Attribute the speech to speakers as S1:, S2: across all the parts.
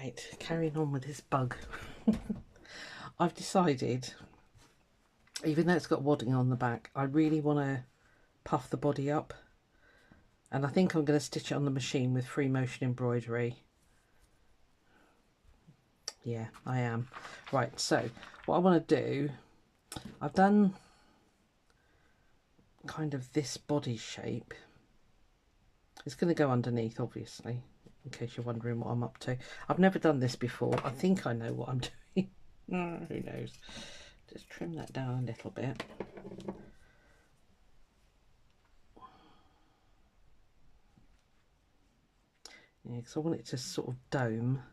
S1: Right, carrying on with this bug. I've decided, even though it's got wadding on the back, I really want to puff the body up. And I think I'm going to stitch it on the machine with free motion embroidery. Yeah, I am. Right, so what I want to do, I've done kind of this body shape. It's going to go underneath, obviously, in case you're wondering what I'm up to. I've never done this before. I think I know what I'm doing. Who knows? Just trim that down a little bit. Yeah, because I want it to sort of dome.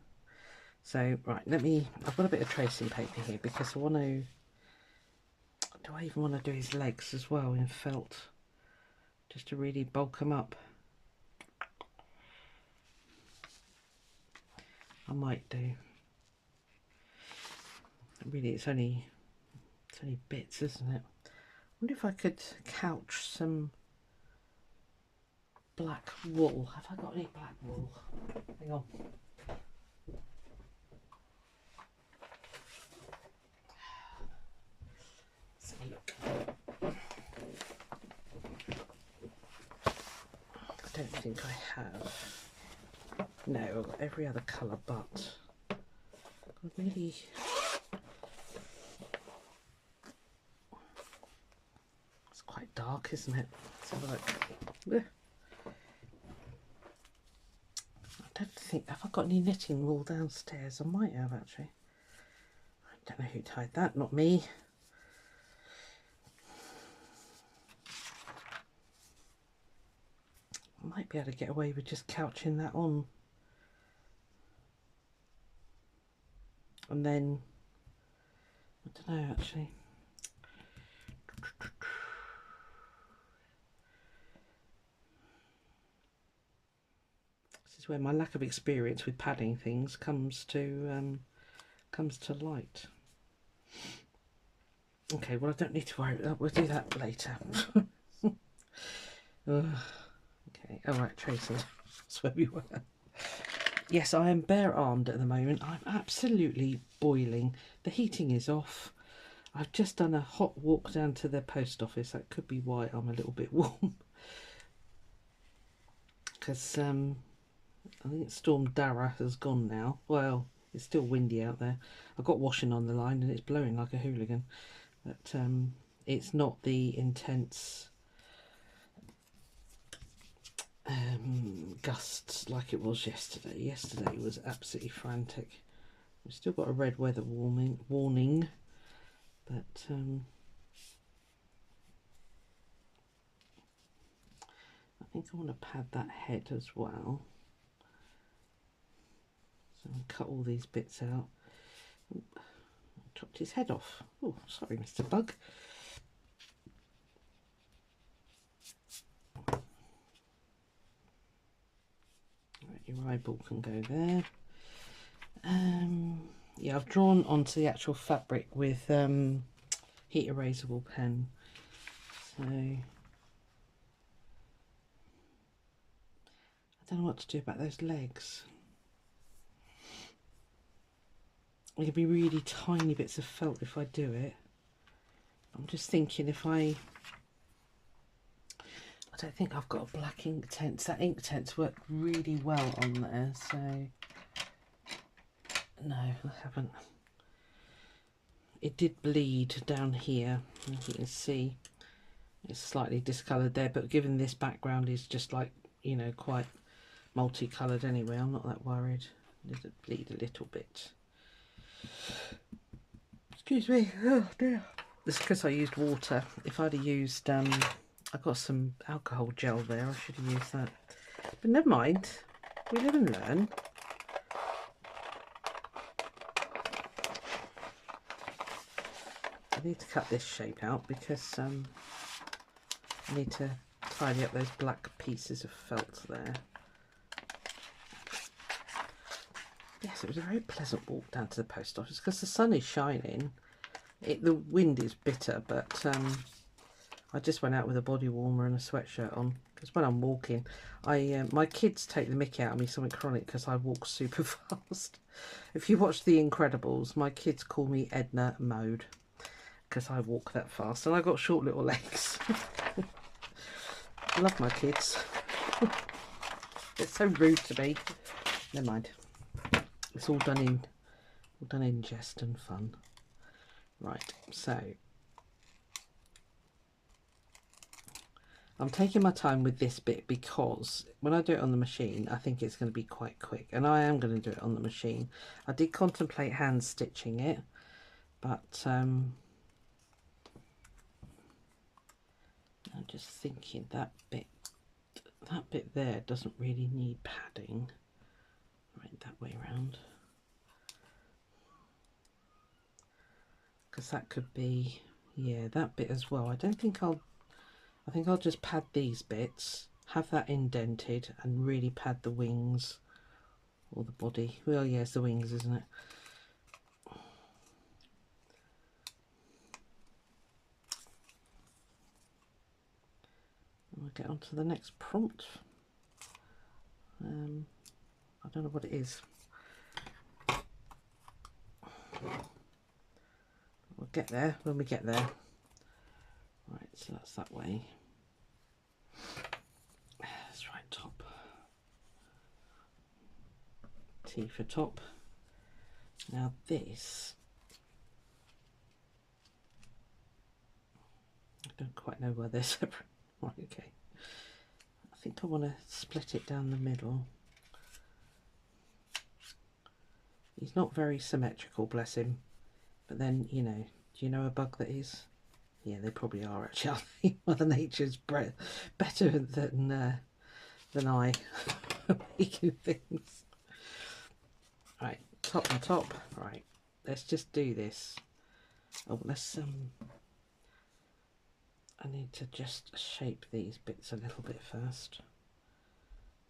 S1: So, right, I've got a bit of tracing paper here because I want to, do I even want to do his legs as well in felt? Just to really bulk them up. I might do. Really, it's only bits, isn't it? I wonder if I could couch some black wool. Have I got any black wool? Hang on. Let's have a look. I don't think I have. No, I've got every other colour but I really. It's quite dark, isn't it? Let's have a look. I don't think, have I got any knitting wool downstairs? I might have actually. I don't know who tied that, not me. I might be able to get away with just couching that on. And then, I don't know actually. This is where my lack of experience with padding things comes to light. Okay, well I don't need to worry. We'll do that later. Okay, all right, tracing. That's where we were. Yes, I am bare armed at the moment. I'm absolutely boiling. The heating is off. I've just done a hot walk down to the post office. That could be why I'm a little bit warm. Because I think Storm Dara has gone now. Well, it's still windy out there. I've got washing on the line and it's blowing like a hooligan. But it's not the intense gusts like it was yesterday. Yesterday was absolutely frantic. We've still got a red weather warning, but I think I want to pad that head as well. So I'll cut all these bits out. Ooh, I chopped his head off. Oh, sorry, Mr. Bug. Your eyeball can go there. Yeah, I've drawn onto the actual fabric with heat erasable pen. So I don't know what to do about those legs. It'll be really tiny bits of felt if I do it. I'm just thinking if I don't think I've got a black ink tent. That ink tent's worked really well on there, so no, I haven't. It did bleed down here, as you can see. It's slightly discoloured there, but given this background is just like, you know, quite multicoloured anyway, I'm not that worried. It did bleed a little bit. Excuse me. Oh dear. It's because I used water. If I'd have used I've got some alcohol gel there, I should have used that. But never mind, we live and learn. I need to cut this shape out because I need to tidy up those black pieces of felt there. Yes, it was a very pleasant walk down to the post office because the sun is shining. The wind is bitter, but I just went out with a body warmer and a sweatshirt on because when I'm walking, my kids take the mickey out of me, something chronic, because I walk super fast. If you watch The Incredibles, my kids call me Edna Mode because I walk that fast, and I got short little legs. I love my kids. It's so rude to me. Never mind. It's all done in jest and fun. Right, so I'm taking my time with this bit because when I do it on the machine, I think it's going to be quite quick, and I am going to do it on the machine. I did contemplate hand stitching it, but I'm just thinking that bit there doesn't really need padding. Right, that way around, because that could be, yeah, that bit as well. I think I'll just pad these bits, have that indented, and really pad the wings or the body. Well, yeah, it's the wings, isn't it? We'll get on to the next prompt. I don't know what it is. We'll get there when we get there. Right, so that's that way. Let's write top. T for top. Now this, I don't quite know where they're separate. Right, okay. I think I want to split it down the middle. He's not very symmetrical, bless him. But then, you know, do you know a bug that is? Yeah, they probably are actually. I think Mother Nature's better than I making things. Right, top and top. Right, let's just do this. Oh, let's I need to just shape these bits a little bit first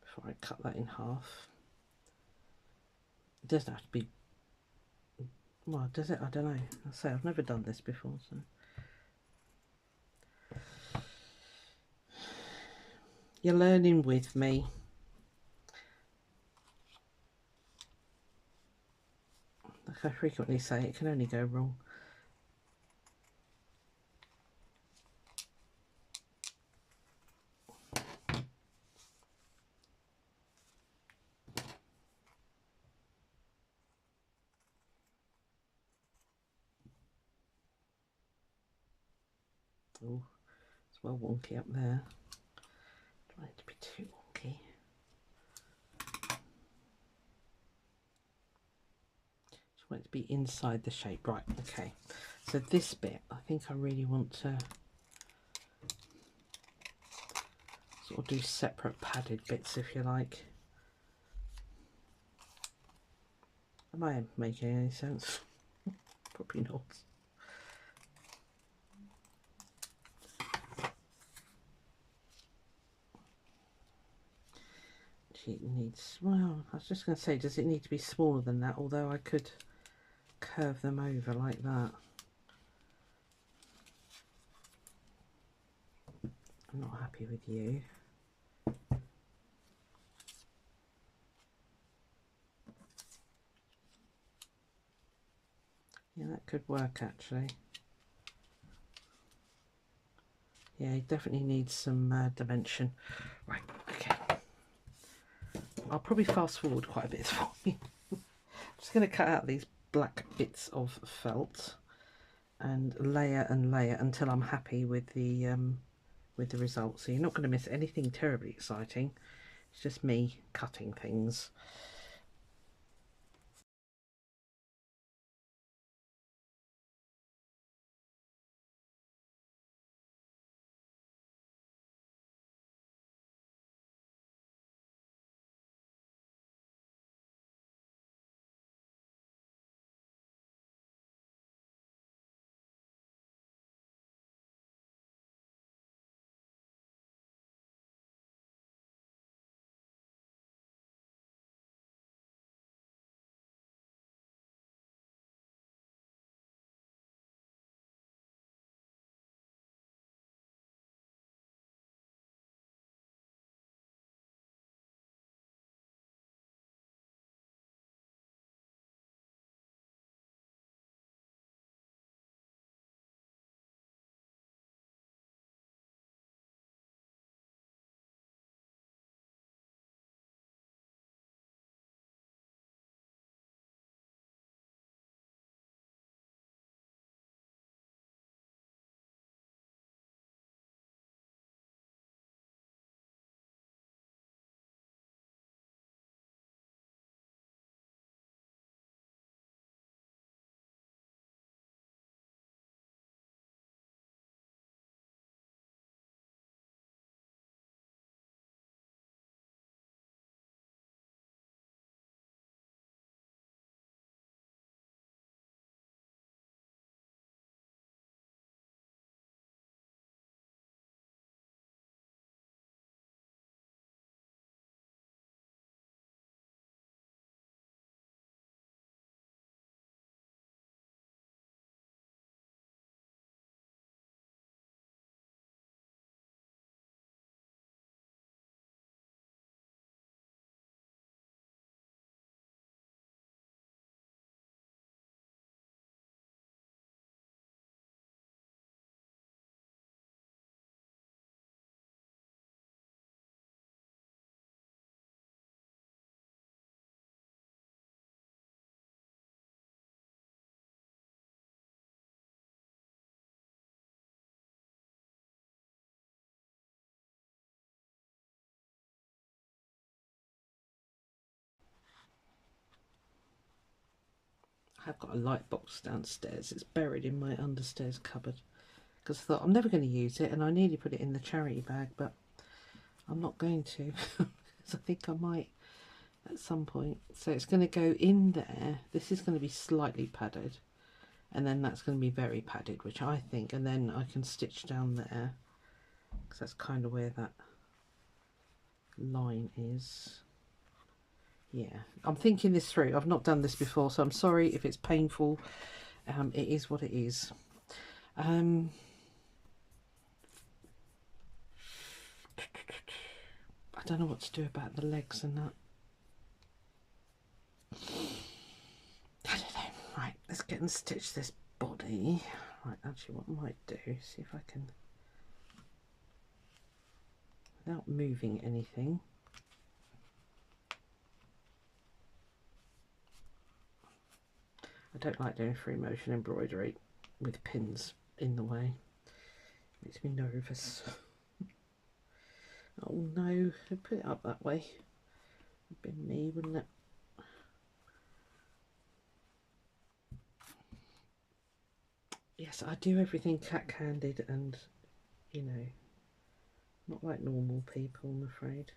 S1: before I cut that in half. It doesn't have to be, well, does it? I don't know. I'll say I've never done this before, so you're learning with me. Like I frequently say, it can only go wrong. Oh, it's well wonky up there. Don't want it to be too wonky. Just want it to be inside the shape. Right, okay. So this bit, I think I really want to sort of do separate padded bits, if you like. Am I making any sense? Probably not. It needs, well, I was just going to say, does it need to be smaller than that? Although I could curve them over like that. I'm not happy with you. Yeah, that could work actually. Yeah, it definitely needs some dimension. Right, okay. I'll probably fast forward quite a bit for you. I'm just going to cut out these black bits of felt and layer until I'm happy with the result. So you're not going to miss anything terribly exciting. It's just me cutting things. I've got a light box downstairs. It's buried in my understairs cupboard because I thought I'm never going to use it, and I nearly put it in the charity bag, but I'm not going to because I think I might at some point. So it's going to go in there. This is going to be slightly padded, and then that's going to be very padded, which I think, and then I can stitch down there because that's kind of where that line is. Yeah, I'm thinking this through. I've not done this before, so I'm sorry if it's painful. It is what it is. I don't know what to do about the legs and that. I don't know. Right, let's get and stitch this body. Right, actually what I might do, see if I can, without moving anything. I don't like doing free motion embroidery with pins in the way. It makes me nervous. Oh no, I'd put it up that way. It'd be me, wouldn't it? Yes, I do everything cack-handed and, you know, not like normal people, I'm afraid.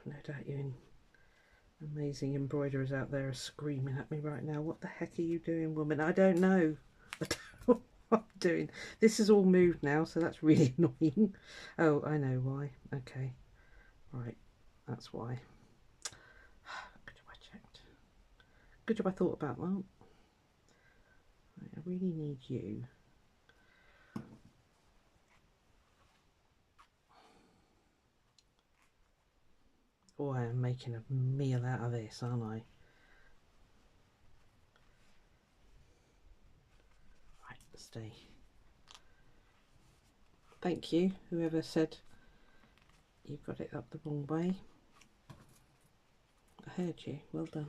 S1: No doubt you amazing embroiderers out there are screaming at me right now. What the heck are you doing, woman? I don't know. I don't know what I'm doing. This is all moved now, so that's really annoying. Oh, I know why. Okay. Right. That's why. Good job I checked. Good job I thought about that. Right, I really need you. Oh, I am making a meal out of this, aren't I? Right, stay. Thank you, whoever said you've got it up the wrong way. I heard you, well done.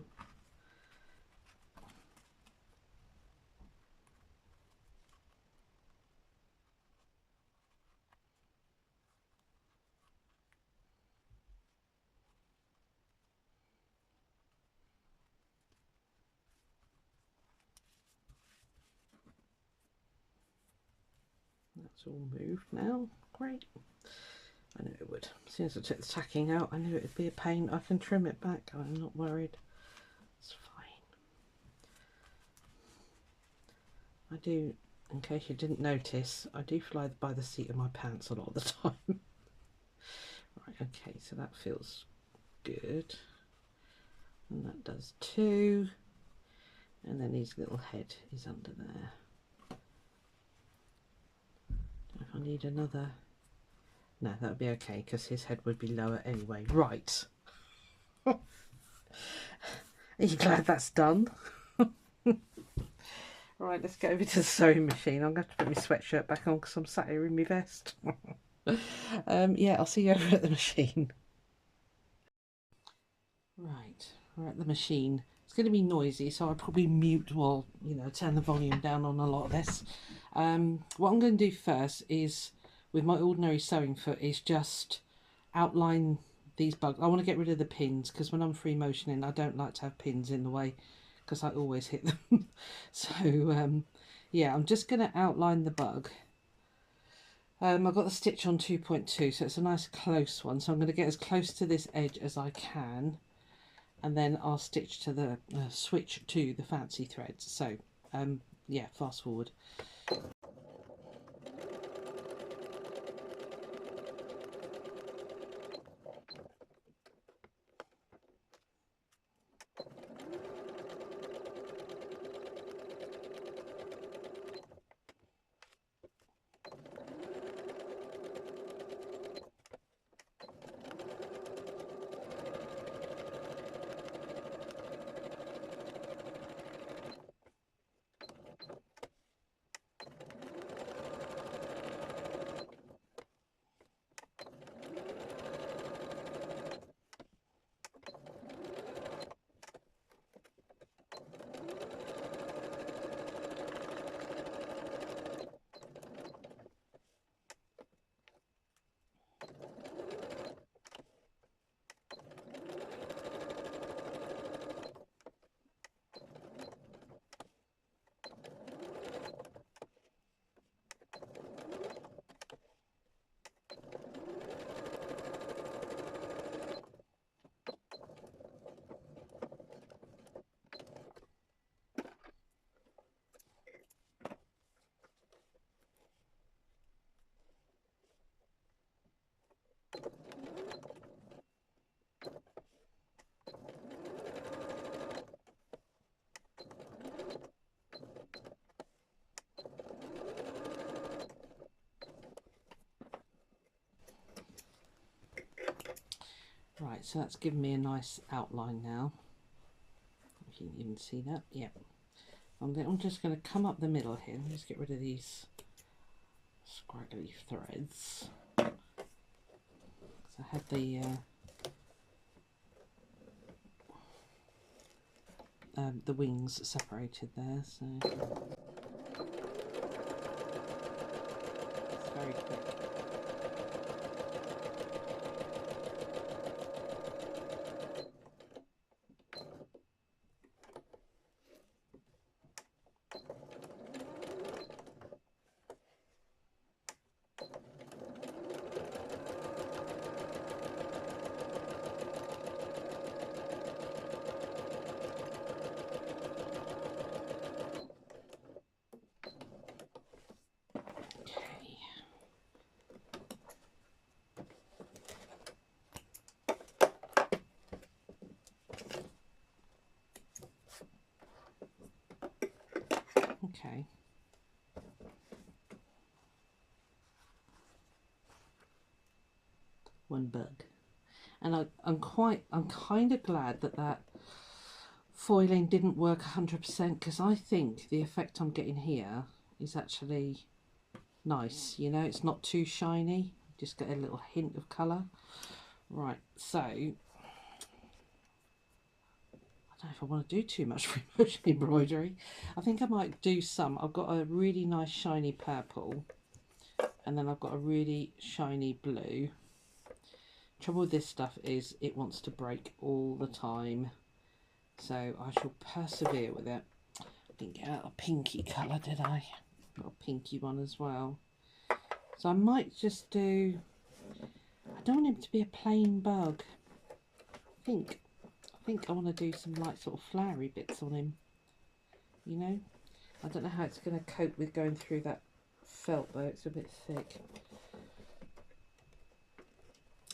S1: That's all moved now. Great. I knew it would. As soon as I took the tacking out, I knew it would be a pain. I can trim it back. I'm not worried. It's fine. I do, in case you didn't notice, I do fly by the seat of my pants a lot of the time. Right, okay, so that feels good. And that does too. And then his little head is under there. If I need another, no, that would be okay because his head would be lower anyway. Right. Are you glad that's done? Right, let's get over to the sewing machine. I'm going to have to put my sweatshirt back on because I'm sat here in my vest. Yeah, I'll see you over at the machine. Right, we're at the machine. It's going to be noisy, so I'll probably mute or, you know, turn the volume down on a lot of this. What I'm going to do first is, with my ordinary sewing foot, is just outline these bugs. I want to get rid of the pins because when I'm free motioning, I don't like to have pins in the way because I always hit them. So, yeah, I'm just going to outline the bug. I've got the stitch on 2.2, so it's a nice close one. So I'm going to get as close to this edge as I can. And then I'll stitch to the switch to the fancy threads. So yeah, fast forward. Right, so that's given me a nice outline now. If you can even see that, yep. I'm just going to come up the middle here. Let's get rid of these scraggly threads. So I had the wings separated there, so it's very quick. Okay. One bug. And I'm kind of glad that foiling didn't work 100%, because I think the effect I'm getting here is actually nice. You know, it's not too shiny. Just get a little hint of colour. Right, so I don't know if I want to do too much free motion embroidery. I think I might do some. I've got a really nice shiny purple, and then I've got a really shiny blue. Trouble with this stuff is it wants to break all the time, so I shall persevere with it. I didn't get out a pinky colour, did I? Got a pinky one as well. So I might just do, I don't want him to be a plain bug. I think I want to do some like sort of flowery bits on him, you know. I don't know how it's going to cope with going through that felt though, it's a bit thick.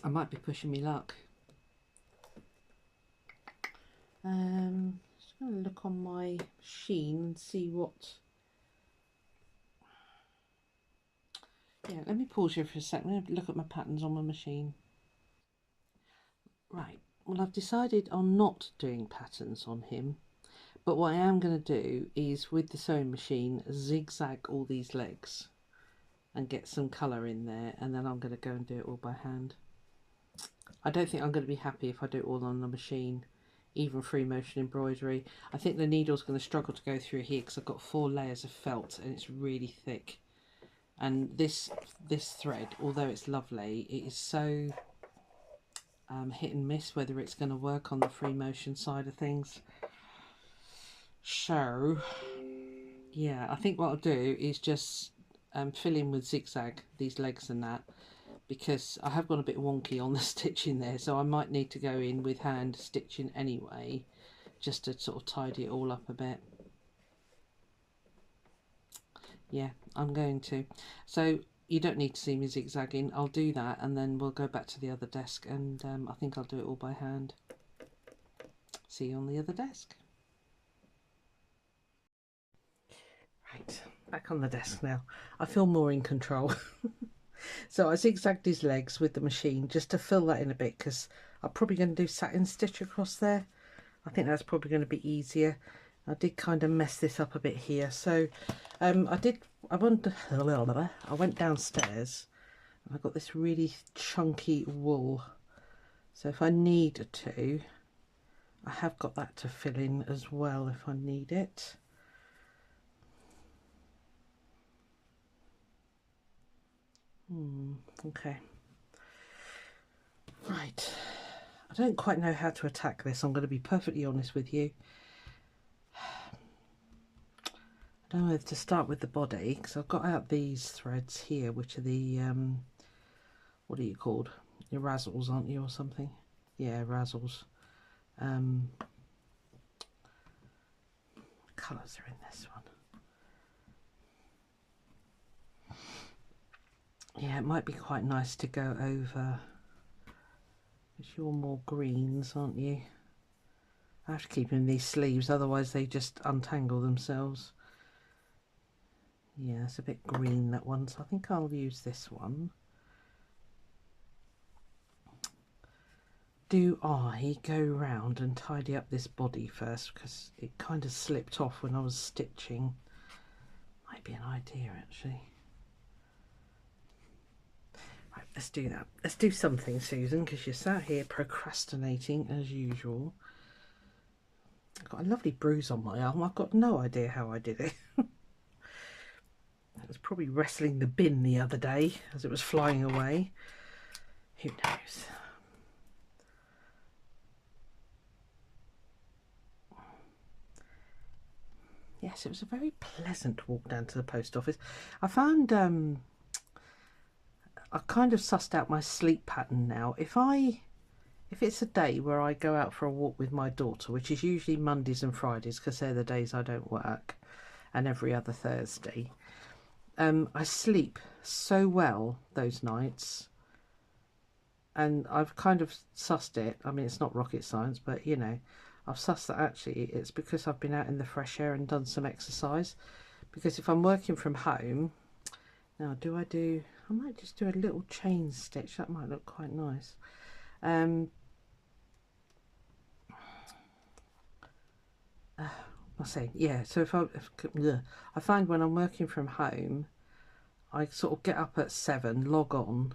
S1: I might be pushing me luck. Just going to look on my machine and see what. Yeah, let me pause here for a second. I'm going to look at my patterns on my machine. Right, well, I've decided on not doing patterns on him, but what I am going to do is with the sewing machine zigzag all these legs and get some colour in there, and then I'm going to go and do it all by hand. I don't think I'm going to be happy if I do it all on the machine, even free motion embroidery. I think the needle's going to struggle to go through here because I've got 4 layers of felt and it's really thick. And this thread, although it's lovely, it is so hit and miss whether it's going to work on the free motion side of things. So yeah, I think what I'll do is just fill in with zigzag these legs and that, because I have gone a bit wonky on the stitching there, so I might need to go in with hand stitching anyway, just to sort of tidy it all up a bit. Yeah, I'm going to. So you don't need to see me zigzagging. I'll do that and then we'll go back to the other desk, and I think I'll do it all by hand. See you on the other desk. Right, back on the desk now. I feel more in control. So I zigzagged his legs with the machine just to fill that in a bit, because I'm probably going to do satin stitch across there. I think that's probably going to be easier. I did kind of mess this up a bit here, so I went downstairs and I got this really chunky wool, so if I need to, I have got that to fill in as well if I need it. Okay, right, I don't quite know how to attack this, I'm going to be perfectly honest with you. I don't know if to start with the body, because I've got out these threads here, which are the what are you called? Your razzles, aren't you, or something? Yeah, razzles. Colours are in this one. Yeah, it might be quite nice to go over, because you're more greens, aren't you? I have to keep in these sleeves, otherwise they just untangle themselves. Yeah, it's a bit green, that one, so I think I'll use this one. do I go round and tidy up this body first, because it kind of slipped off when I was stitching. Might be an idea actually. Right, let's do that. Let's do something, Susan, because you're sat here procrastinating as usual. I've got a lovely bruise on my arm. I've got no idea how I did it. I was probably wrestling the bin the other day as it was flying away. Who knows? Yes, it was a very pleasant walk down to the post office. I found I kind of sussed out my sleep pattern now. If it's a day where I go out for a walk with my daughter, which is usually Mondays and Fridays because they're the days I don't work, and every other Thursday, I sleep so well those nights. And I've kind of sussed it. I mean, it's not rocket science, but you know, I've sussed that actually it's because I've been out in the fresh air and done some exercise. Because if I'm working from home, now I might just do a little chain stitch. That might look quite nice. I'll say, yeah, so I find when I'm working from home, I sort of get up at 7, log on.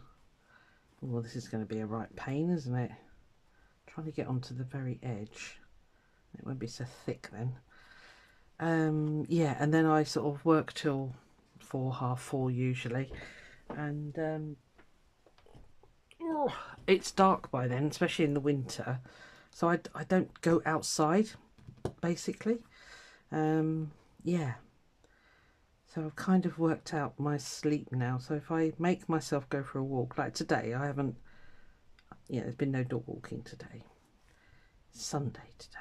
S1: Well, this is going to be a right pain, isn't it? Trying to get onto the very edge. It won't be so thick then. Yeah, and then I sort of work till 4, half 4 usually. And it's dark by then, especially in the winter. So I don't go outside, basically. Yeah. So I've kind of worked out my sleep now. So if I make myself go for a walk, like today, I haven't, yeah, there's been no dog walking today. It's Sunday today.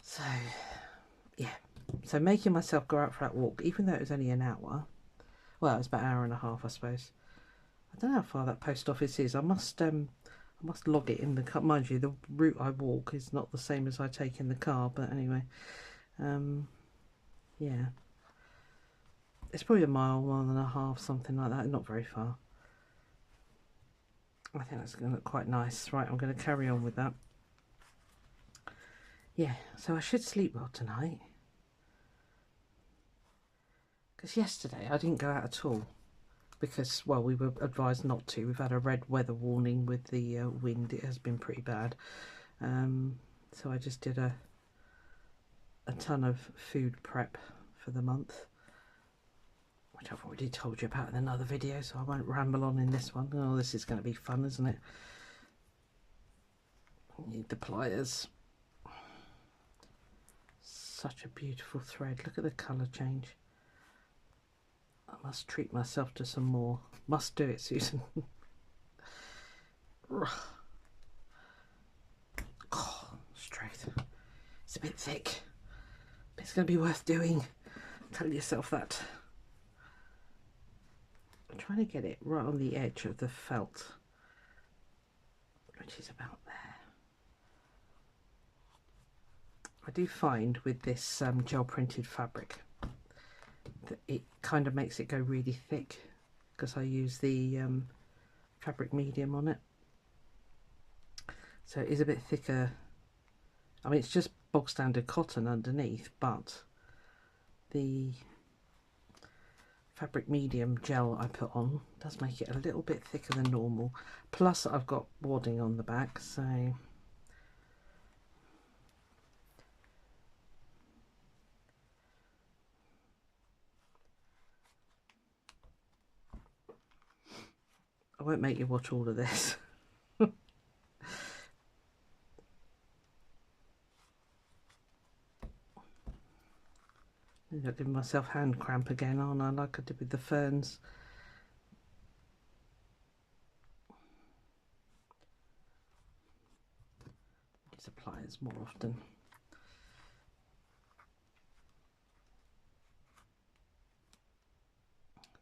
S1: So, yeah. So making myself go out for that walk, even though it was only an hour, well, it was about an hour and a half, I suppose. I don't know how far that post office is. I must log it in the car. Mind you, the route I walk is not the same as I take in the car, but anyway. Yeah, it's probably a mile and a half, something like that. Not very far. I think that's going to look quite nice. Right, I'm going to carry on with that. Yeah, so I should sleep well tonight. Because yesterday I didn't go out at all. Because, well, we were advised not to. We've had a red weather warning with the wind. It has been pretty bad. So I just did a ton of food prep for the month, which I've already told you about in another video, so I won't ramble on in this one. Oh, this is going to be fun, isn't it? Need the pliers. Such a beautiful thread. Look at the colour change. I must treat myself to some more. Must do it, Susan. Oh, straight. It's a bit thick, but it's going to be worth doing. Tell yourself that. I'm trying to get it right on the edge of the felt, which is about there. I do find with this gel printed fabric that it kind of makes it go really thick because I use the fabric medium on it. So it is a bit thicker. I mean, it's just bog standard cotton underneath, but the fabric medium gel I put on does make it a little bit thicker than normal. Plus I've got wadding on the back, so I won't make you watch all of this. I'm giving myself hand cramp again, aren't I, like I did with the ferns. Use the pliers more often.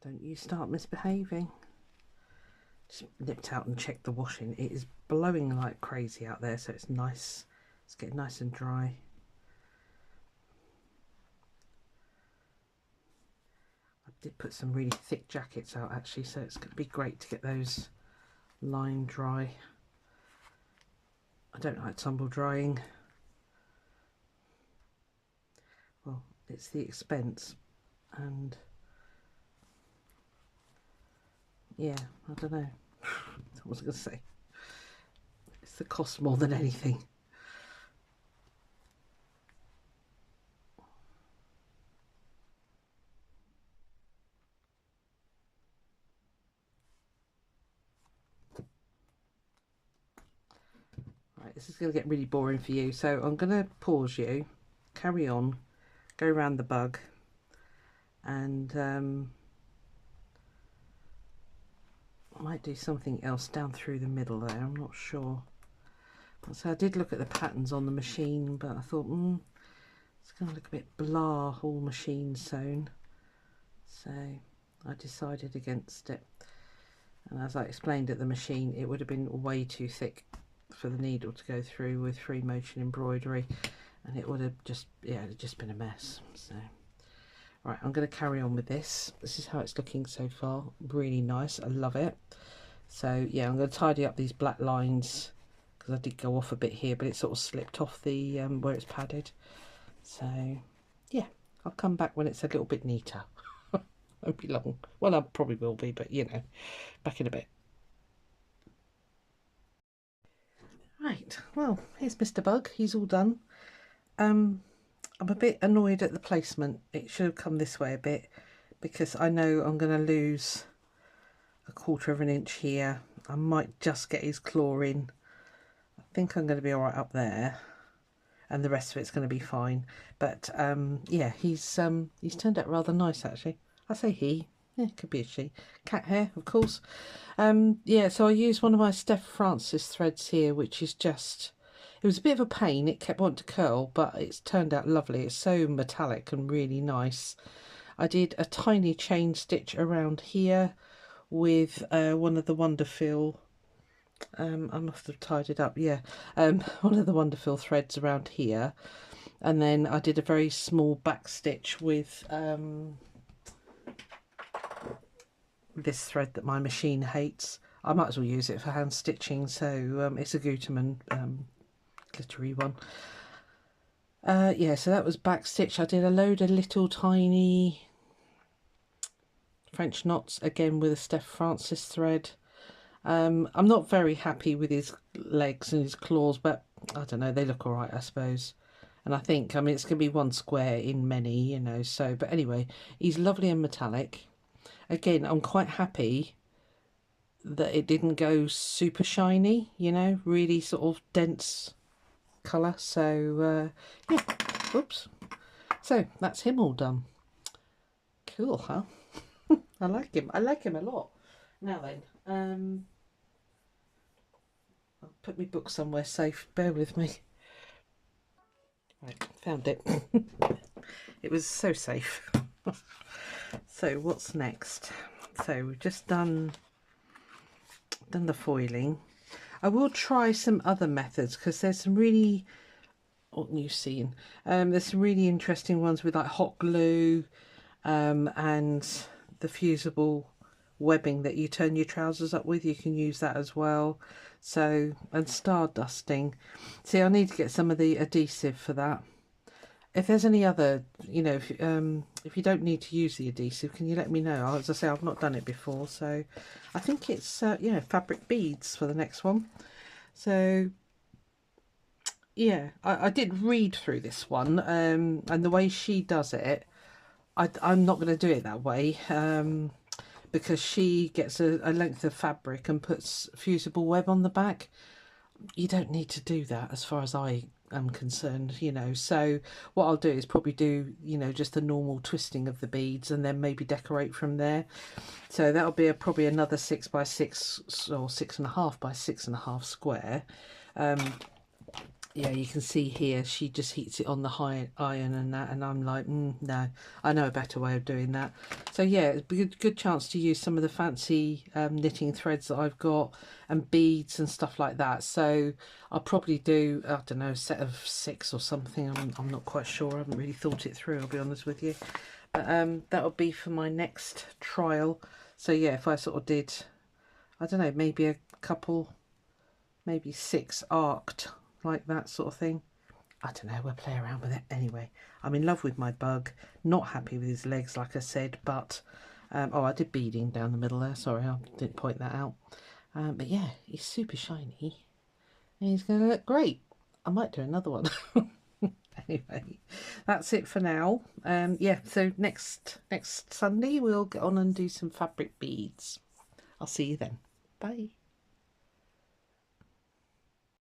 S1: Don't you start misbehaving. Just nipped out and checked the washing. It is blowing like crazy out there, so it's nice. It's getting nice and dry. I did put some really thick jackets out actually, so it's going to be great to get those line dry. I don't like tumble drying. Well, it's the expense, and yeah, I don't know. What was I going to say? It's the cost more than anything. Right, this is going to get really boring for you, so I'm going to pause you, carry on, go around the bug, and I might do something else down through the middle there, I'm not sure. So I did look at the patterns on the machine, but I thought, it's going to look a bit blah, all machine sewn. So I decided against it. And as I explained at the machine, it would have been way too thick for the needle to go through with free motion embroidery, and it would have just, yeah, it'd just been a mess. So right, I'm going to carry on with this. This is how it's looking so far. Really nice, I love it. So yeah, I'm going to tidy up these black lines, because I did go off a bit here, but it sort of slipped off the where it's padded. So yeah, I'll come back when it's a little bit neater. Won't be long. Well, I probably will be, but you know, back in a bit. Right, well, here's Mr. Bug. He's all done. I'm a bit annoyed at the placement. It should have come this way a bit, because I know I'm going to lose a 1/4 of an inch here. I might just get his claw in. I think I'm going to be all right up there, and the rest of it's going to be fine. But yeah, he's turned out rather nice actually. I say he, yeah, it could be a she. Cat hair, of course. Yeah, so I used one of my Steph Francis threads here, which is just, it was a bit of a pain. It kept wanting to curl, but it's turned out lovely. It's so metallic and really nice. I did a tiny chain stitch around here with one of the Wonderfil, I must have tied it up, yeah, one of the Wonderfil threads around here, and then I did a very small back stitch with this thread that my machine hates. I might as well use it for hand stitching, so it's a Gutermann glittery one. Yeah, so that was back stitch. I did a load of little tiny French knots, again with a Steph Francis thread. I'm not very happy with his legs and his claws, but I don't know, they look all right, I suppose. And I think, I mean, it's going to be one square in many, you know, so, but anyway, he's lovely and metallic. Again, I'm quite happy that it didn't go super shiny, you know, really sort of dense colour. So, yeah, whoops. So, that's him all done. Cool, huh? I like him. I like him a lot. Now then, I'll put my book somewhere safe. Bear with me. Right, found it. It was so safe. So what's next? So we've just done the foiling. I will try some other methods, because there's some really, what you've seen, there's some really interesting ones with like hot glue and the fusible webbing that you turn your trousers up with. You can use that as well. So, and star dusting. See, I need to get some of the adhesive for that. If there's any other, you know, if you don't need to use the adhesive, can you let me know? As I say, I've not done it before, so I think it's yeah, fabric beads for the next one. So yeah, I did read through this one, and the way she does it, I'm not going to do it that way, because she gets a length of fabric and puts fusible web on the back. You don't need to do that as far as I am concerned, you know. So what I'll do is probably do, you know, just the normal twisting of the beads and then maybe decorate from there. So that'll be probably another 6 by 6 or 6.5 by 6.5 square. Yeah, you can see here she just heats it on the high iron and that, and I'm like, no, I know a better way of doing that. So yeah, it's a good chance to use some of the fancy knitting threads that I've got and beads and stuff like that. So I'll probably do, I don't know, a set of 6 or something. I'm not quite sure. I haven't really thought it through, I'll be honest with you. But that'll be for my next trial. So yeah, if I sort of did, I don't know, maybe a couple, maybe 6 arced, like that sort of thing. I don't know, we'll play around with it. Anyway, I'm in love with my bug, not happy with his legs, like I said, but, oh, I did beading down the middle there, sorry, I didn't point that out. But yeah, he's super shiny, and he's going to look great. I might do another one. Anyway, that's it for now. Yeah, so next Sunday we'll get on and do some fabric beads. I'll see you then. Bye.